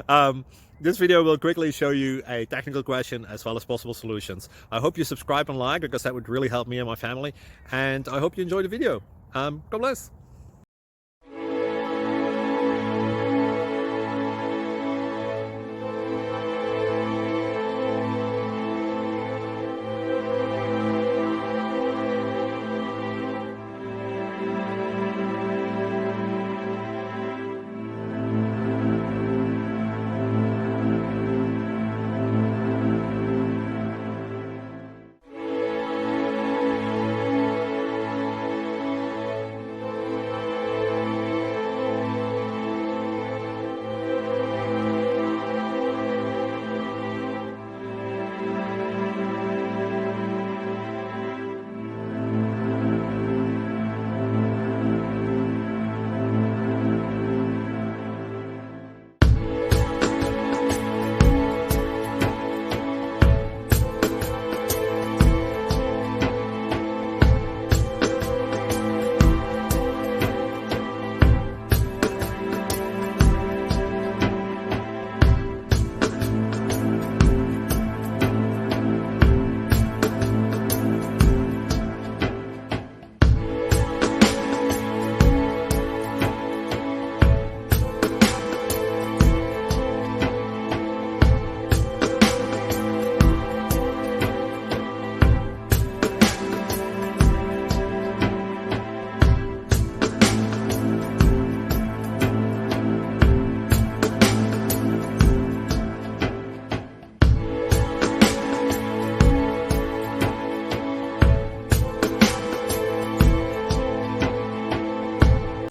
um, this video will quickly show you a technical question as well as possible solutions. I hope you subscribe and like because that would really help me and my family. And I hope you enjoy the video. God bless.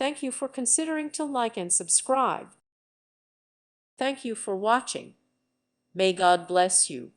Thank you for considering to like and subscribe. Thank you for watching. May God bless you.